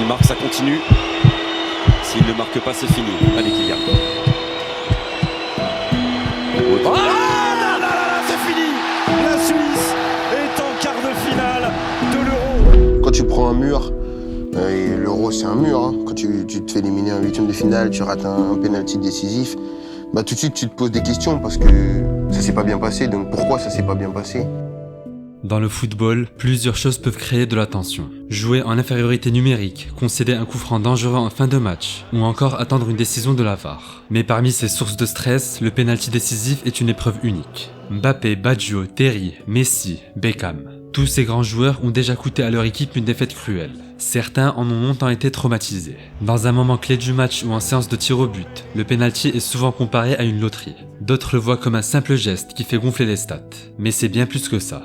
S'il marque, ça continue. S'il ne marque pas, c'est fini. Allez, Kylian. Oh là là là, c'est fini. La Suisse est en quart de finale de l'Euro. Quand tu prends un mur, et l'Euro c'est un mur, hein. Quand tu te fais éliminer en huitième de finale, tu rates un penalty décisif, bah tout de suite tu te poses des questions parce que ça s'est pas bien passé, donc pourquoi ça s'est pas bien passé? Dans le football, plusieurs choses peuvent créer de la tension. Jouer en infériorité numérique, concéder un coup franc dangereux en fin de match, ou encore attendre une décision de la VAR. Mais parmi ces sources de stress, le penalty décisif est une épreuve unique. Mbappé, Baggio, Terry, Messi, Beckham. Tous ces grands joueurs ont déjà coûté à leur équipe une défaite cruelle. Certains en ont longtemps été traumatisés. Dans un moment clé du match ou en séance de tir au but, le penalty est souvent comparé à une loterie. D'autres le voient comme un simple geste qui fait gonfler les stats. Mais c'est bien plus que ça.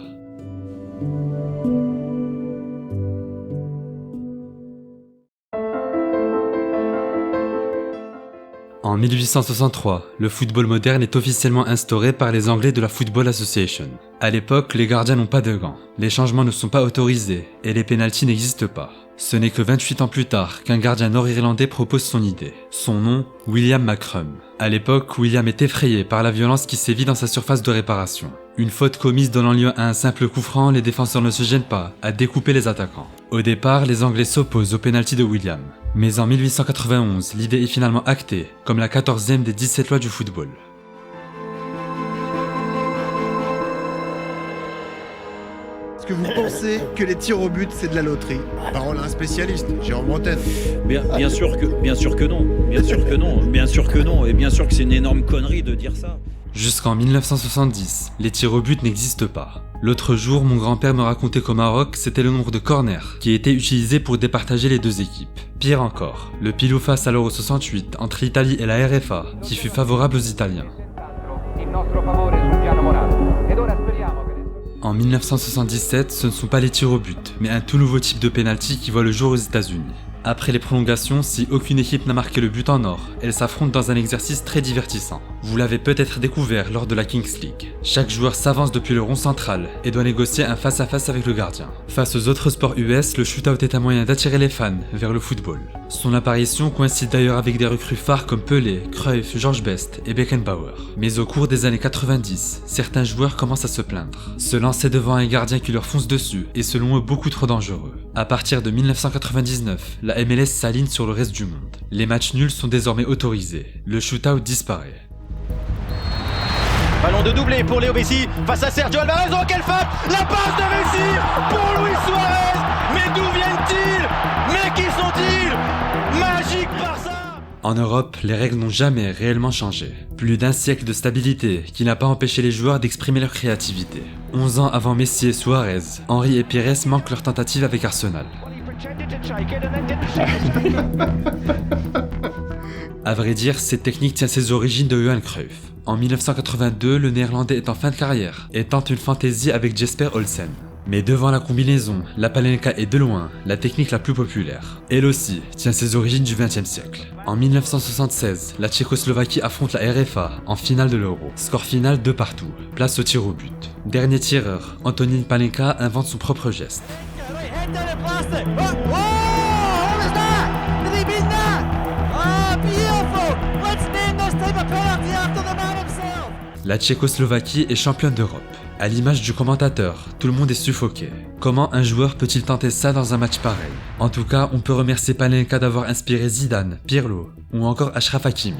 En 1863, le football moderne est officiellement instauré par les Anglais de la Football Association. À l'époque, les gardiens n'ont pas de gants, les changements ne sont pas autorisés et les pénaltys n'existent pas. Ce n'est que 28 ans plus tard qu'un gardien nord-irlandais propose son idée. Son nom, William McCrum. À l'époque, William est effrayé par la violence qui sévit dans sa surface de réparation. Une faute commise donnant lieu à un simple coup franc, les défenseurs ne se gênent pas à découper les attaquants. Au départ, les Anglais s'opposent au penalty de William. Mais en 1891, l'idée est finalement actée, comme la 14e des 17 lois du football. Est-ce que vous pensez que les tirs au but, c'est de la loterie? Parole à un spécialiste, Jérôme Bretagne. Bien sûr que non, bien sûr que non, et bien sûr que c'est une énorme connerie de dire ça. Jusqu'en 1970, les tirs au but n'existent pas. L'autre jour, mon grand-père me racontait qu'au Maroc, c'était le nombre de corners qui était utilisé pour départager les deux équipes. Pire encore, le pile ou face à l'Euro 68 entre l'Italie et la RFA, qui fut favorable aux Italiens. En 1977, ce ne sont pas les tirs au but, mais un tout nouveau type de penalty qui voit le jour aux États-Unis. Après les prolongations, si aucune équipe n'a marqué le but en or, elles s'affrontent dans un exercice très divertissant. Vous l'avez peut-être découvert lors de la Kings League. Chaque joueur s'avance depuis le rond central et doit négocier un face-à-face avec le gardien. Face aux autres sports US, le shootout est un moyen d'attirer les fans vers le football. Son apparition coïncide d'ailleurs avec des recrues phares comme Pelé, Cruyff, George Best et Beckenbauer. Mais au cours des années 90, certains joueurs commencent à se plaindre. Se lancer devant un gardien qui leur fonce dessus est selon eux beaucoup trop dangereux. À partir de 1999, la MLS s'aligne sur le reste du monde. Les matchs nuls sont désormais autorisés. Le shootout disparaît. Ballon de doublé pour Léo Messi face à Sergio Alvarez. Oh quelle faute! La passe de Messi pour Luis Suarez. Mais d'où viennent-ils? Mais qui sont-ils? Magique Barça! En Europe, les règles n'ont jamais réellement changé. Plus d'un siècle de stabilité qui n'a pas empêché les joueurs d'exprimer leur créativité. 11 ans avant Messi et Suarez, Henry et Pires manquent leur tentative avec Arsenal. À vrai dire, cette technique tient ses origines de Johan Cruyff. En 1982, le Néerlandais est en fin de carrière et tente une fantaisie avec Jesper Olsen. Mais devant la combinaison, la Panenka est de loin la technique la plus populaire. Elle aussi tient ses origines du XXe siècle. En 1976, la Tchécoslovaquie affronte la RFA en finale de l'Euro. Score final 2 partout, place au tir au but. Dernier tireur, Antonin Panenka invente son propre geste. La Tchécoslovaquie est championne d'Europe. À l'image du commentateur, tout le monde est suffoqué. Comment un joueur peut-il tenter ça dans un match pareil? En tout cas, on peut remercier Panenka d'avoir inspiré Zidane, Pirlo ou encore Achraf Hakimi.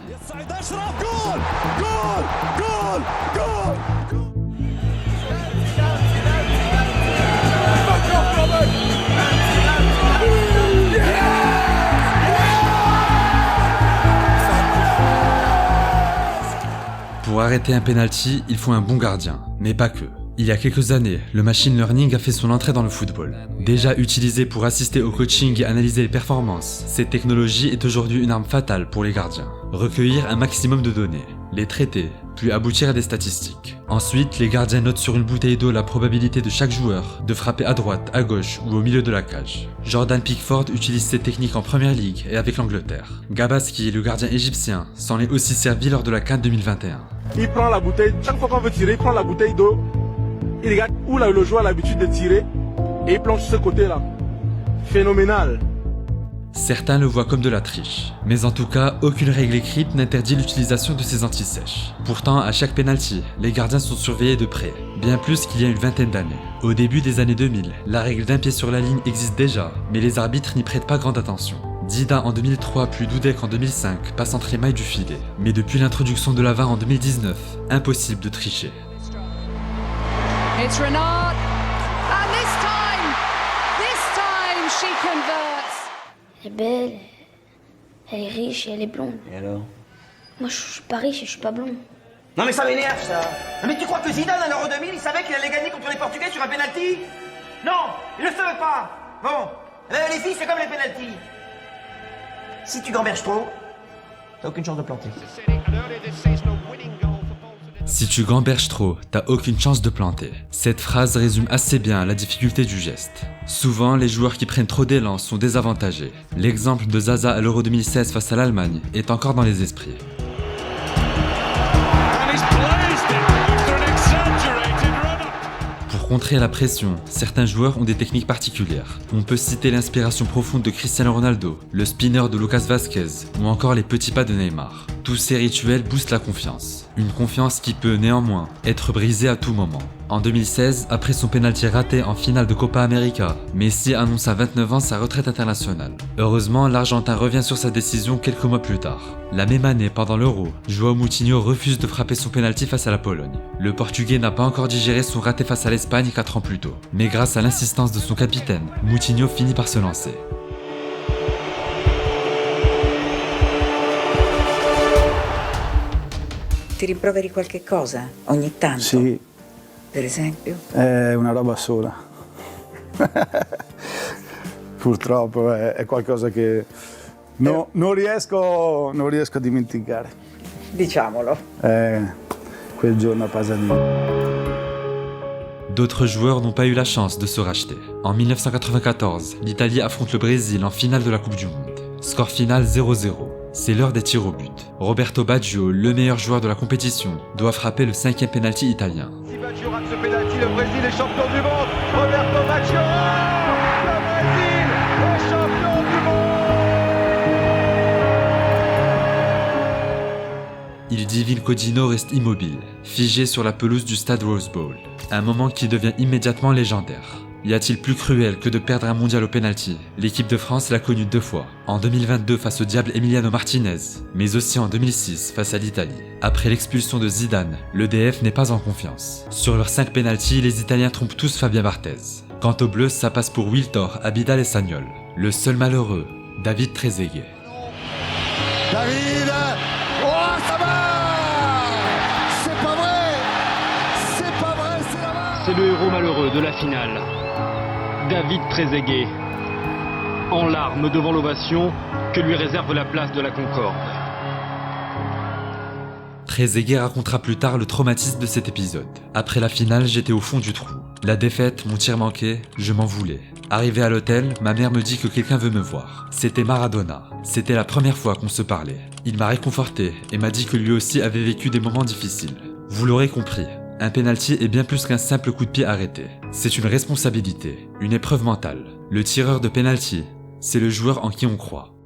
Pour arrêter un penalty, il faut un bon gardien, mais pas que. Il y a quelques années, le machine learning a fait son entrée dans le football. Déjà utilisé pour assister au coaching et analyser les performances, cette technologie est aujourd'hui une arme fatale pour les gardiens. Recueillir un maximum de données, les traiter, puis aboutir à des statistiques. Ensuite, les gardiens notent sur une bouteille d'eau la probabilité de chaque joueur de frapper à droite, à gauche ou au milieu de la cage. Jordan Pickford utilise cette technique en Première Ligue et avec l'Angleterre. Gabaski, le gardien égyptien, s'en est aussi servi lors de la CAN 2021. Il prend la bouteille, chaque fois qu'on veut tirer, il prend la bouteille d'eau, il regarde où le joueur a l'habitude de tirer et il plonge sur ce côté-là. Phénoménal. Certains le voient comme de la triche, mais en tout cas, aucune règle écrite n'interdit l'utilisation de ces anti-sèches. Pourtant, à chaque penalty, les gardiens sont surveillés de près, bien plus qu'il y a une vingtaine d'années. Au début des années 2000, la règle d'un pied sur la ligne existe déjà, mais les arbitres n'y prêtent pas grande attention. Dida en 2003 puis Dudek en 2005 passent entre les mailles du filet, mais depuis l'introduction de la VAR en 2019, impossible de tricher. It's Renard, and this time she converts. Elle est belle, elle est riche et elle est blonde. Et alors? Moi, je suis pas riche et je suis pas blonde. Non mais ça m'énerve ça. Non mais tu crois que Zidane à l'Euro 2000, il savait qu'il allait gagner contre les Portugais sur un penalty? Non, il le savait pas. Bon, les filles c'est comme les penaltys. Si tu gamberges trop, t'as aucune chance de planter. Si tu gamberges trop, t'as aucune chance de planter. Cette phrase résume assez bien la difficulté du geste. Souvent, les joueurs qui prennent trop d'élan sont désavantagés. L'exemple de Zaza à l'Euro 2016 face à l'Allemagne est encore dans les esprits. Pour contrer la pression, certains joueurs ont des techniques particulières. On peut citer l'inspiration profonde de Cristiano Ronaldo, le spinner de Lucas Vazquez ou encore les petits pas de Neymar. Tous ces rituels boostent la confiance. Une confiance qui peut néanmoins être brisée à tout moment. En 2016, après son pénalty raté en finale de Copa América, Messi annonce à 29 ans sa retraite internationale. Heureusement, l'Argentin revient sur sa décision quelques mois plus tard. La même année, pendant l'Euro, João Moutinho refuse de frapper son pénalty face à la Pologne. Le Portugais n'a pas encore digéré son raté face à l'Espagne 4 ans plus tôt. Mais grâce à l'insistance de son capitaine, Moutinho finit par se lancer. Ti rimproveri qualche cosa ogni tanto? Sì. Per esempio? È una roba sola. Purtroppo è qualcosa che non riesco a dimenticare. Diciamolo. Quel giorno a Pasadena. D'autres joueurs n'ont pas eu la chance de se racheter. En 1994, l'Italie affronte le Brésil en finale de la Coupe du Monde. Score final 0-0. C'est l'heure des tirs au but. Roberto Baggio, le meilleur joueur de la compétition, doit frapper le 5e penalty italien. Si Baggio rate ce penalty, le Brésil est champion du monde. Roberto Baggio, le Brésil est champion du monde. Il divine Codino reste immobile, figé sur la pelouse du stade Rose Bowl. Un moment qui devient immédiatement légendaire. Y a-t-il plus cruel que de perdre un mondial au penalty? L'équipe de France l'a connu 2 fois. En 2022 face au diable Emiliano Martinez, mais aussi en 2006 face à l'Italie. Après l'expulsion de Zidane, le DF n'est pas en confiance. Sur leurs 5 penaltys, les Italiens trompent tous Fabien Barthez. Quant aux Bleus, ça passe pour Wiltor, Abidal et Sagnol. Le seul malheureux, David Trezeguet. David, oh ça va! C'est pas vrai! C'est pas vrai, c'est la main! C'est le héros malheureux de la finale. David Trezeguet, en larmes devant l'ovation que lui réserve la place de la Concorde. Trezeguet racontera plus tard le traumatisme de cet épisode. Après la finale, j'étais au fond du trou. La défaite, mon tir manqué, je m'en voulais. Arrivé à l'hôtel, ma mère me dit que quelqu'un veut me voir. C'était Maradona. C'était la première fois qu'on se parlait. Il m'a réconforté et m'a dit que lui aussi avait vécu des moments difficiles. Vous l'aurez compris. Un penalty est bien plus qu'un simple coup de pied arrêté. C'est une responsabilité, une épreuve mentale. Le tireur de penalty, c'est le joueur en qui on croit.